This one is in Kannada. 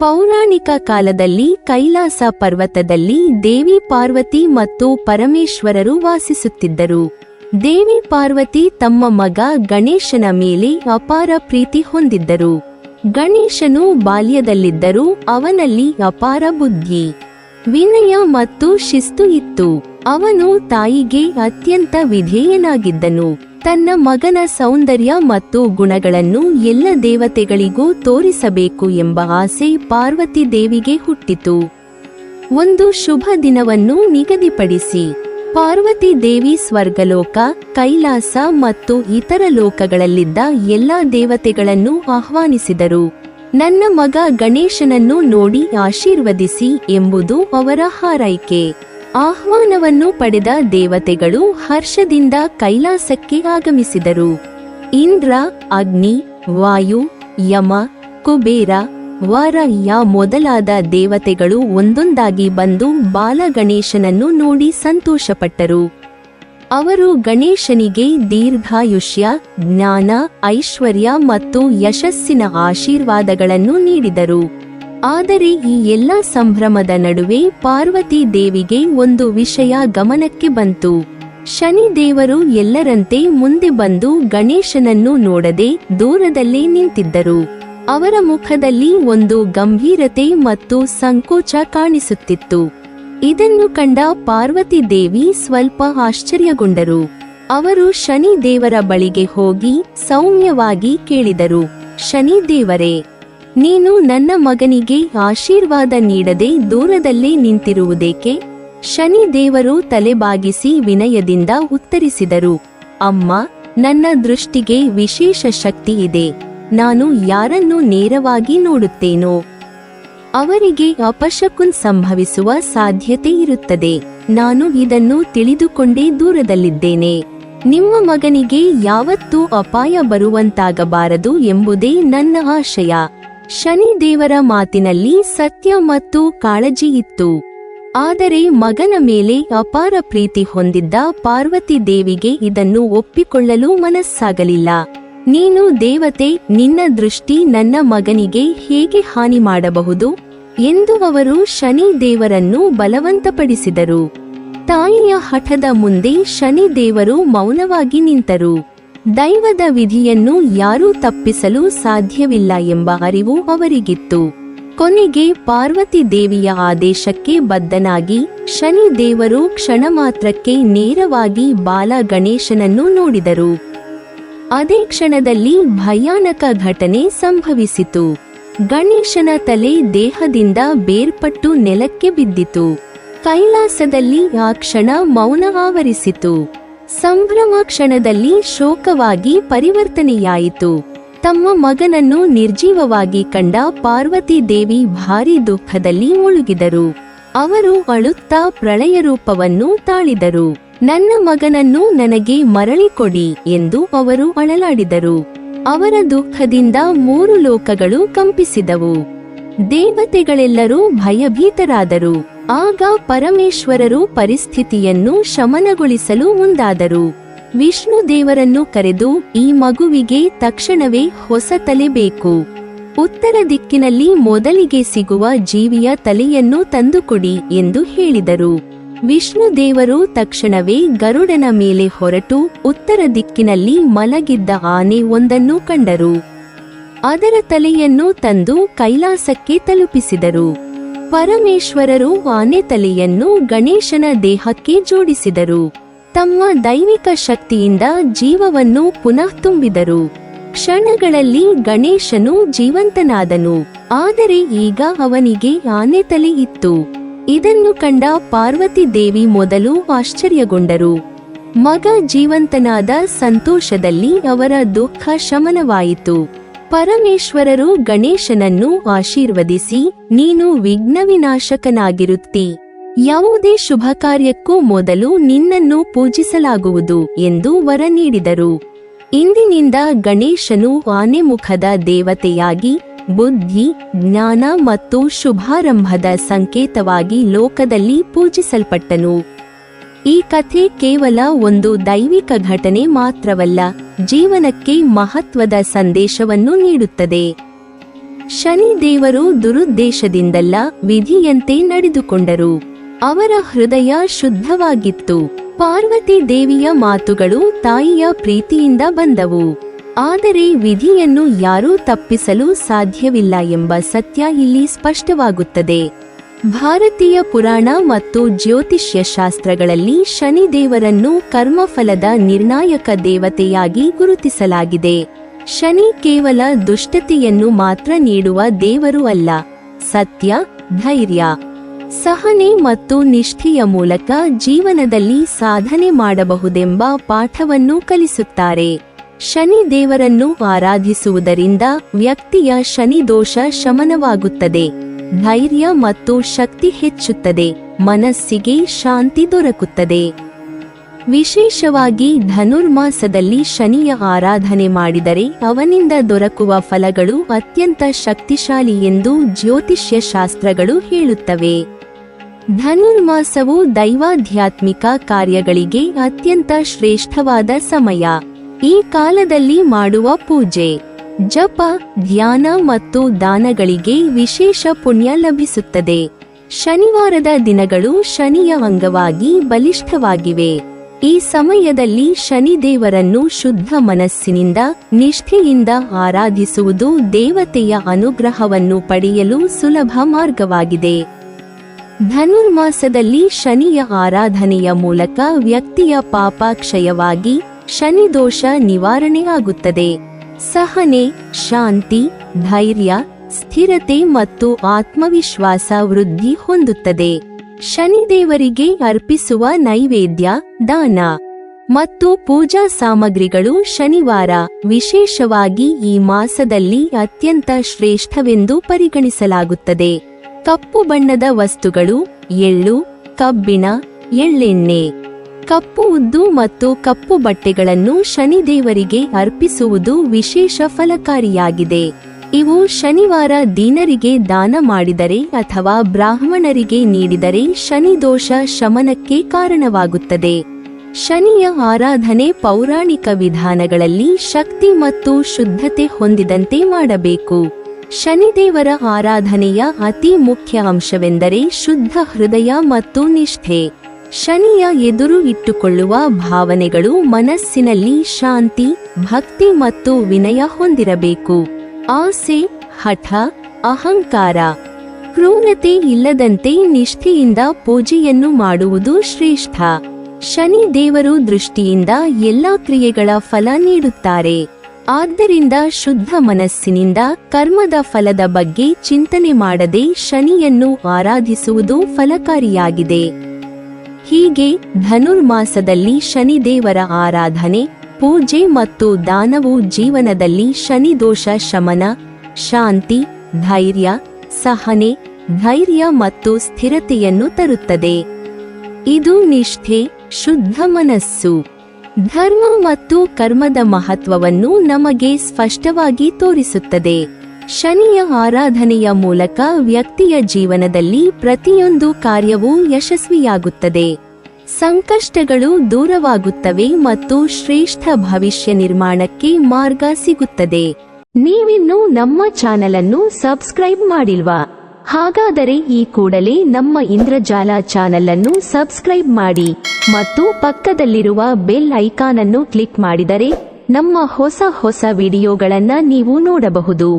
ಪೌರಾಣಿಕ ಕಾಲದಲ್ಲಿ ಕೈಲಾಸ ಪರ್ವತದಲ್ಲಿ ದೇವಿ ಪಾರ್ವತಿ ಮತ್ತು ಪರಮೇಶ್ವರರು ವಾಸಿಸುತ್ತಿದ್ದರು. ದೇವಿ ಪಾರ್ವತಿ ತಮ್ಮ ಮಗ ಗಣೇಶನ ಮೇಲೆ ಅಪಾರ ಪ್ರೀತಿ ಹೊಂದಿದ್ದರು. ಗಣೇಶನು ಬಾಲ್ಯದಲ್ಲಿದ್ದರೂ ಅವನಲ್ಲಿ ಅಪಾರ ಬುದ್ಧಿ, ವಿನಯ ಮತ್ತು ಶಿಸ್ತು ಇತ್ತು. ಅವನು ತಾಯಿಗೆ ಅತ್ಯಂತ ವಿಧೇಯನಾಗಿದ್ದನು. ತನ್ನ ಮಗನ ಸೌಂದರ್ಯ ಮತ್ತು ಗುಣಗಳನ್ನು ಎಲ್ಲ ದೇವತೆಗಳಿಗೂ ತೋರಿಸಬೇಕು ಎಂಬ ಆಸೆ ಪಾರ್ವತಿ ದೇವಿಗೆ ಹುಟ್ಟಿತು. ಒಂದು ಶುಭ ದಿನವನ್ನು ನಿಗದಿಪಡಿಸಿ ಪಾರ್ವತಿ ದೇವಿ ಸ್ವರ್ಗಲೋಕ, ಕೈಲಾಸ ಮತ್ತು ಇತರ ಲೋಕಗಳಲ್ಲಿದ್ದ ಎಲ್ಲಾ ದೇವತೆಗಳನ್ನು ಆಹ್ವಾನಿಸಿದರು. ನನ್ನ ಮಗ ಗಣೇಶನನ್ನು ನೋಡಿ ಆಶೀರ್ವದಿಸಿ ಎಂಬುದು ಅವರ ಹಾರೈಕೆ. ಆಹ್ವಾನವನ್ನು ಪಡೆದ ದೇವತೆಗಳು ಹರ್ಷದಿಂದ ಕೈಲಾಸಕ್ಕೆ ಆಗಮಿಸಿದರು. ಇಂದ್ರ, ಅಗ್ನಿ, ವಾಯು, ಯಮ, ಕುಬೇರ, ವರಯ ಮೊದಲಾದ ದೇವತೆಗಳು ಒಂದೊಂದಾಗಿ ಬಂದು ಬಾಲ ಗಣೇಶನನ್ನು ನೋಡಿ ಸಂತೋಷಪಟ್ಟರು. ಅವರು ಗಣೇಶನಿಗೆ ದೀರ್ಘಾಯುಷ್ಯ, ಜ್ಞಾನ, ಐಶ್ವರ್ಯ ಮತ್ತು ಯಶಸ್ಸಿನ ಆಶೀರ್ವಾದಗಳನ್ನು ನೀಡಿದರು. ಆದರೆ ಈ ಎಲ್ಲ ಸಂಭ್ರಮದ ನಡುವೆ ಪಾರ್ವತಿ ದೇವಿಗೆ ಒಂದು ವಿಷಯ ಗಮನಕ್ಕೆ ಬಂತು. ಶನಿದೇವರು ಎಲ್ಲರಂತೆ ಮುಂದೆ ಬಂದು ಗಣೇಶನನ್ನು ನೋಡದೆ ದೂರದಲ್ಲೇ ನಿಂತಿದ್ದರು. ಅವರ ಮುಖದಲ್ಲಿ ಒಂದು ಗಂಭೀರತೆ ಮತ್ತು ಸಂಕೋಚ ಕಾಣಿಸುತ್ತಿತ್ತು. ಇದನ್ನು ಕಂಡ ಪಾರ್ವತಿ ದೇವಿ ಸ್ವಲ್ಪ ಆಶ್ಚರ್ಯಗೊಂಡರು. ಅವರು ಶನಿದೇವರ ಬಳಿಗೆ ಹೋಗಿ ಸೌಮ್ಯವಾಗಿ ಕೇಳಿದರು, ಶನಿದೇವರೇ, ನೀನು ನನ್ನ ಮಗನಿಗೆ ಆಶೀರ್ವಾದ ನೀಡದೆ ದೂರದಲ್ಲೇ ನಿಂತಿರುವುದೇಕೆ? ಶನಿದೇವರು ತಲೆಬಾಗಿಸಿ ವಿನಯದಿಂದ ಉತ್ತರಿಸಿದರು, ಅಮ್ಮ, ನನ್ನ ದೃಷ್ಟಿಗೆ ವಿಶೇಷ ಶಕ್ತಿ ಇದೆ. ನಾನು ಯಾರನ್ನು ನೇರವಾಗಿ ನೋಡುತ್ತೇನೋ ಅವರಿಗೆ ಅಪಶಕುನ್ ಸಂಭವಿಸುವ ಸಾಧ್ಯತೆ ಇರುತ್ತದೆ. ನಾನು ಇದನ್ನು ತಿಳಿದುಕೊಂಡೇ ದೂರದಲ್ಲಿದ್ದೇನೆ. ನಿಮ್ಮ ಮಗನಿಗೆ ಯಾವತ್ತೂ ಅಪಾಯ ಬರುವಂತಾಗಬಾರದು ಎಂಬುದೇ ನನ್ನ ಆಶಯ. ಶನಿದೇವರ ಮಾತಿನಲ್ಲಿ ಸತ್ಯ ಮತ್ತು ಕಾಳಜಿ ಇತ್ತು. ಆದರೆ ಮಗನ ಮೇಲೆ ಅಪಾರ ಪ್ರೀತಿ ಹೊಂದಿದ್ದ ಪಾರ್ವತಿ ದೇವಿಗೆ ಇದನ್ನು ಒಪ್ಪಿಕೊಳ್ಳಲು ಮನಸ್ಸಾಗಲಿಲ್ಲ. ನೀನು ದೇವತೆ, ನಿನ್ನ ದೃಷ್ಟಿ ನನ್ನ ಮಗನಿಗೆ ಹೇಗೆ ಹಾನಿ ಮಾಡಬಹುದು ಎಂದು ಅವರು ಶನಿದೇವರನ್ನು ಬಲವಂತಪಡಿಸಿದರು. ತಾಯಿಯ ಹಠದ ಮುಂದೆ ಶನಿದೇವರು ಮೌನವಾಗಿ ನಿಂತರು. ದೈವದ ವಿಧಿಯನ್ನು ಯಾರೂ ತಪ್ಪಿಸಲು ಸಾಧ್ಯವಿಲ್ಲ ಎಂಬ ಅರಿವು ಅವರಿಗಿತ್ತು. ಕೊನೆಗೆ ಪಾರ್ವತಿ ದೇವಿಯ ಆದೇಶಕ್ಕೆ ಬದ್ಧನಾಗಿ ಶನಿದೇವರು ಕ್ಷಣ ಮಾತ್ರಕ್ಕೆ ನೇರವಾಗಿ ಬಾಲ ಗಣೇಶನನ್ನು ನೋಡಿದರು. ಅದೇ ಕ್ಷಣದಲ್ಲಿ ಭಯಾನಕ ಘಟನೆ ಸಂಭವಿಸಿತು. ಗಣೇಶನ ತಲೆ ದೇಹದಿಂದ ಬೇರ್ಪಟ್ಟು ನೆಲಕ್ಕೆ ಬಿದ್ದಿತು. ಕೈಲಾಸದಲ್ಲಿ ಆ ಕ್ಷಣ ಮೌನ ಆವರಿಸಿತು. ಸಂಭ್ರಮ ಕ್ಷಣದಲ್ಲಿ ಶೋಕವಾಗಿ ಪರಿವರ್ತನೆಯಾಯಿತು. ತಮ್ಮ ಮಗನನ್ನು ನಿರ್ಜೀವವಾಗಿ ಕಂಡ ಪಾರ್ವತಿ ದೇವಿ ಭಾರೀ ದುಃಖದಲ್ಲಿ ಮುಳುಗಿದರು. ಅವರು ಅಳುತ್ತಾ ಪ್ರಳಯ ರೂಪವನ್ನು ತಾಳಿದರು. ನನ್ನ ಮಗನನ್ನು ನನಗೆ ಮರಳಿ ಕೊಡಿ ಎಂದು ಅವರು ಅಳಲಾಡಿದರು. ಅವರ ದುಃಖದಿಂದ 3 ಲೋಕಗಳು ಕಂಪಿಸಿದವು. ದೇವತೆಗಳೆಲ್ಲರೂ ಭಯಭೀತರಾದರು. ಆಗ ಪರಮೇಶ್ವರರು ಪರಿಸ್ಥಿತಿಯನ್ನು ಶಮನಗೊಳಿಸಲು ಮುಂದಾದರು. ವಿಷ್ಣು ದೇವರನ್ನು ಕರೆದು, ಈ ಮಗುವಿಗೆ ತಕ್ಷಣವೇ ಹೊಸ ತಲೆ ಬೇಕು. ಉತ್ತರ ದಿಕ್ಕಿನಲ್ಲಿ ಮೊದಲಿಗೆ ಸಿಗುವ ಜೀವಿಯ ತಲೆಯನ್ನು ತಂದುಕೊಡಿ ಎಂದು ಹೇಳಿದರು. ವಿಷ್ಣು ದೇವರು ತಕ್ಷಣವೇ ಗರುಡನ ಮೇಲೆ ಹೊರಟು ಉತ್ತರ ದಿಕ್ಕಿನಲ್ಲಿ ಮಲಗಿದ್ದ ಆನೆ ಒಂದನ್ನು ಕಂಡರು. ಅದರ ತಲೆಯನ್ನು ತಂದು ಕೈಲಾಸಕ್ಕೆ ತಲುಪಿಸಿದರು. ಪರಮೇಶ್ವರರು ಆನೆ ತಲೆಯನ್ನು ಗಣೇಶನ ದೇಹಕ್ಕೆ ಜೋಡಿಸಿದರು. ತಮ್ಮ ದೈವಿಕ ಶಕ್ತಿಯಿಂದ ಜೀವವನ್ನು ಪುನಃ ತುಂಬಿದರು. ಕ್ಷಣಗಳಲ್ಲಿ ಗಣೇಶನು ಜೀವಂತನಾದನು. ಆದರೆ ಈಗ ಅವನಿಗೆ ಆನೆ ತಲೆ ಇತ್ತು. ಇದನ್ನು ಕಂಡ ಪಾರ್ವತಿ ದೇವಿ ಮೊದಲು ಆಶ್ಚರ್ಯಗೊಂಡರು. ಮಗ ಜೀವಂತನಾದ ಸಂತೋಷದಲ್ಲಿ ಅವರ ದುಃಖ ಶಮನವಾಯಿತು. ಪರಮೇಶ್ವರರು ಗಣೇಶನನ್ನು ಆಶೀರ್ವದಿಸಿ, ನೀನು ವಿಘ್ನ ವಿನಾಶಕನಾಗಿರುತ್ತಿ. ಯಾವುದೇ ಶುಭ ಕಾರ್ಯಕ್ಕೂ ಮೊದಲು ನಿನ್ನನ್ನು ಪೂಜಿಸಲಾಗುವುದು ಎಂದು ವರ ನೀಡಿದರು. ಇಂದಿನಿಂದ ಗಣೇಶನು ಆನೆ ಮುಖದ ದೇವತೆಯಾಗಿ ಬುದ್ಧಿ, ಜ್ಞಾನ ಮತ್ತು ಶುಭಾರಂಭದ ಸಂಕೇತವಾಗಿ ಲೋಕದಲ್ಲಿ ಪೂಜಿಸಲ್ಪಟ್ಟನು. ಈ ಕಥೆ ಕೇವಲ ಒಂದು ದೈವಿಕ ಘಟನೆ ಮಾತ್ರವಲ್ಲ, ಜೀವನಕ್ಕೆ ಮಹತ್ವದ ಸಂದೇಶವನ್ನು ನೀಡುತ್ತದೆ. ಶನಿ ದೇವರು ದುರುದ್ದೇಶದಿಂದಲ್ಲ, ವಿಧಿಯಂತೆ ನಡೆದುಕೊಂಡರು. ಅವರ ಹೃದಯ ಶುದ್ಧವಾಗಿತ್ತು. ಪಾರ್ವತಿ ದೇವಿಯ ಮಾತುಗಳು ತಾಯಿಯ ಪ್ರೀತಿಯಿಂದ ಬಂದವು. ಆದರೆ ವಿಧಿಯನ್ನು ಯಾರೂ ತಪ್ಪಿಸಲು ಸಾಧ್ಯವಿಲ್ಲ ಎಂಬ ಸತ್ಯ ಇಲ್ಲಿ ಸ್ಪಷ್ಟವಾಗುತ್ತದೆ. ಭಾರತೀಯ ಪುರಾಣ ಮತ್ತು ಜ್ಯೋತಿಷ್ಯ ಶಾಸ್ತ್ರಗಳಲ್ಲಿ ಶನಿದೇವರನ್ನು ಕರ್ಮಫಲದ ನಿರ್ಣಾಯಕ ದೇವತೆಯಾಗಿ ಗುರುತಿಸಲಾಗಿದೆ. ಶನಿ ಕೇವಲ ದುಷ್ಟತೆಯನ್ನು ಮಾತ್ರ ನೀಡುವ ದೇವರು ಅಲ್ಲ, ಸತ್ಯ, ಧೈರ್ಯ, ಸಹನೆ ಮತ್ತು ನಿಷ್ಠೆಯ ಮೂಲಕ ಜೀವನದಲ್ಲಿ ಸಾಧನೆ ಮಾಡಬಹುದೆಂಬ ಪಾಠವನ್ನು ಕಲಿಸುತ್ತಾರೆ. ಶನಿ ದೇವರನ್ನು ಆರಾಧಿಸುವುದರಿಂದ ವ್ಯಕ್ತಿಯ ಶನಿದೋಷ ಶಮನವಾಗುತ್ತದೆ, ಧೈರ್ಯ ಮತ್ತು ಶಕ್ತಿ ಹೆಚ್ಚುತ್ತದೆ, ಮನಸ್ಸಿಗೆ ಶಾಂತಿ ದೊರಕುತ್ತದೆ. ವಿಶೇಷವಾಗಿ ಧನುರ್ಮಾಸದಲ್ಲಿ ಶನಿಯ ಆರಾಧನೆ ಮಾಡಿದರೆ ಅವನಿಂದ ದೊರಕುವ ಫಲಗಳು ಅತ್ಯಂತ ಶಕ್ತಿಶಾಲಿ ಎಂದು ಜ್ಯೋತಿಷ್ಯ ಶಾಸ್ತ್ರಗಳು ಹೇಳುತ್ತವೆ. ಧನುರ್ಮಾಸವು ದೈವಾಧ್ಯಾತ್ಮಿಕ ಕಾರ್ಯಗಳಿಗೆ ಅತ್ಯಂತ ಶ್ರೇಷ್ಠವಾದ ಸಮಯ. ಈ ಕಾಲದಲ್ಲಿ ಮಾಡುವ ಪೂಜೆ, ಜಪ, ಧ್ಯಾನ ಮತ್ತು ದಾನಗಳಿಗೆ ವಿಶೇಷ ಪುಣ್ಯ ಲಭಿಸುತ್ತದೆ. ಶನಿವಾರದ ದಿನಗಳು ಶನಿಯ ಅಂಗವಾಗಿ ಬಲಿಷ್ಠವಾಗಿವೆ. ಈ ಸಮಯದಲ್ಲಿ ಶನಿದೇವರನ್ನು ಶುದ್ಧ ಮನಸ್ಸಿನಿಂದ, ನಿಷ್ಠೆಯಿಂದ ಆರಾಧಿಸುವುದು ದೇವತೆಯ ಅನುಗ್ರಹವನ್ನು ಪಡೆಯಲು ಸುಲಭ ಮಾರ್ಗವಾಗಿದೆ. ಧನುರ್ಮಾಸದಲ್ಲಿ ಶನಿಯ ಆರಾಧನೆಯ ಮೂಲಕ ವ್ಯಕ್ತಿಯ ಪಾಪ ಕ್ಷಯವಾಗಿ ಶನಿದೋಷ ನಿವಾರಣೆ ಆಗುತ್ತದೆ. ಸಹನೆ, ಶಾಂತಿ, ಧೈರ್ಯ, ಸ್ಥಿರತೆ ಮತ್ತು ಆತ್ಮವಿಶ್ವಾಸ ವೃದ್ಧಿ ಹೊಂದುತ್ತದೆ. ಶನಿದೇವರಿಗೆ ಅರ್ಪಿಸುವ ನೈವೇದ್ಯ, ದಾನ ಮತ್ತು ಪೂಜಾ ಸಾಮಗ್ರಿಗಳು ಶನಿವಾರ, ವಿಶೇಷವಾಗಿ ಈ ಮಾಸದಲ್ಲಿ ಅತ್ಯಂತ ಶ್ರೇಷ್ಠವೆಂದು ಪರಿಗಣಿಸಲಾಗುತ್ತದೆ. ಕಪ್ಪು ಬಣ್ಣದ ವಸ್ತುಗಳು, ಎಳ್ಳು, ಕಬ್ಬಿಣ, ಎಳ್ಳೆಣ್ಣೆ, ಕಪ್ಪು ಉದ್ದು ಮತ್ತು ಕಪ್ಪು ಬಟ್ಟೆಗಳನ್ನು ಶನಿದೇವರಿಗೆ ಅರ್ಪಿಸುವುದು ವಿಶೇಷ ಫಲಕಾರಿಯಾಗಿದೆ. ಇವು ಶನಿವಾರ ದೀನರಿಗೆ ದಾನ ಮಾಡಿದರೆ ಅಥವಾ ಬ್ರಾಹ್ಮಣರಿಗೆ ನೀಡಿದರೆ ಶನಿದೋಷ ಶಮನಕ್ಕೆ ಕಾರಣವಾಗುತ್ತದೆ. ಶನಿಯ ಆರಾಧನೆ ಪೌರಾಣಿಕ ವಿಧಾನಗಳಲ್ಲಿ ಶಕ್ತಿ ಮತ್ತು ಶುದ್ಧತೆ ಹೊಂದಿದಂತೆ ಮಾಡಬೇಕು. ಶನಿದೇವರ ಆರಾಧನೆಯ ಅತಿ ಮುಖ್ಯ ಅಂಶವೆಂದರೆ ಶುದ್ಧ ಹೃದಯ ಮತ್ತು ನಿಷ್ಠೆ. ಶನಿಯ ಎದುರು ಇಟ್ಟುಕೊಳ್ಳುವ ಭಾವನೆಗಳು ಮನಸ್ಸಿನಲ್ಲಿ ಶಾಂತಿ, ಭಕ್ತಿ ಮತ್ತು ವಿನಯ ಹೊಂದಿರಬೇಕು. ಆಸೆ, ಹಠ, ಅಹಂಕಾರ, ಕ್ರೂರತೆ ಇಲ್ಲದಂತೆ ನಿಷ್ಠೆಯಿಂದ ಪೂಜೆಯನ್ನು ಮಾಡುವುದು ಶ್ರೇಷ್ಠ. ಶನಿ ದೇವರು ದೃಷ್ಟಿಯಿಂದ ಎಲ್ಲಾ ಕ್ರಿಯೆಗಳ ಫಲ ನೀಡುತ್ತಾರೆ. ಆದ್ದರಿಂದ ಶುದ್ಧ ಮನಸ್ಸಿನಿಂದ ಕರ್ಮದ ಫಲದ ಬಗ್ಗೆ ಚಿಂತನೆ ಮಾಡದೆ ಶನಿಯನ್ನು ಆರಾಧಿಸುವುದು ಫಲಕಾರಿಯಾಗಿದೆ. ಹೀಗೆ ಧನುರ್ಮಾಸದಲ್ಲಿ ಶನಿದೇವರ ಆರಾಧನೆ, ಪೂಜೆ ಮತ್ತು ದಾನವು ಜೀವನದಲ್ಲಿ ಶನಿದೋಷ ಶಮನ, ಶಾಂತಿ, ಧೈರ್ಯ, ಸಹನೆ, ಧೈರ್ಯ ಮತ್ತು ಸ್ಥಿರತೆಯನ್ನು ತರುತ್ತದೆ. ಇದು ನಿಷ್ಠೆ, ಶುದ್ಧ ಮನಸ್ಸು, ಧರ್ಮ ಮತ್ತು ಕರ್ಮದ ಮಹತ್ವವನ್ನು ನಮಗೆ ಸ್ಪಷ್ಟವಾಗಿ ತೋರಿಸುತ್ತದೆ. ಶನಿಯ ಆರಾಧನೆಯ ಮೂಲಕ ವ್ಯಕ್ತಿಯ ಜೀವನದಲ್ಲಿ ಪ್ರತಿಯೊಂದು ಕಾರ್ಯವೂ ಯಶಸ್ವಿಯಾಗುತ್ತದೆ. ಸಂಕಷ್ಟಗಳು ದೂರವಾಗುತ್ತವೆ ಮತ್ತು ಶ್ರೇಷ್ಠ ಭವಿಷ್ಯ ನಿರ್ಮಾಣಕ್ಕೆ ಮಾರ್ಗ ಸಿಗುತ್ತದೆ. ನೀವಿನ್ನೂ ನಮ್ಮ ಚಾನೆಲ್ ಅನ್ನು ಸಬ್ಸ್ಕ್ರೈಬ್ ಮಾಡಿಲ್ವಾ? ಹಾಗಾದರೆ ಈ ಕೂಡಲೇ ನಮ್ಮ ಇಂದ್ರಜಾಲ ಚಾನೆಲ್ ಅನ್ನು ಸಬ್ಸ್ಕ್ರೈಬ್ ಮಾಡಿ ಮತ್ತು ಪಕ್ಕದಲ್ಲಿರುವ ಬೆಲ್ ಐಕಾನ್ ಅನ್ನು ಕ್ಲಿಕ್ ಮಾಡಿದರೆ ನಮ್ಮ ಹೊಸ ವಿಡಿಯೋಗಳನ್ನು ನೀವು ನೋಡಬಹುದು.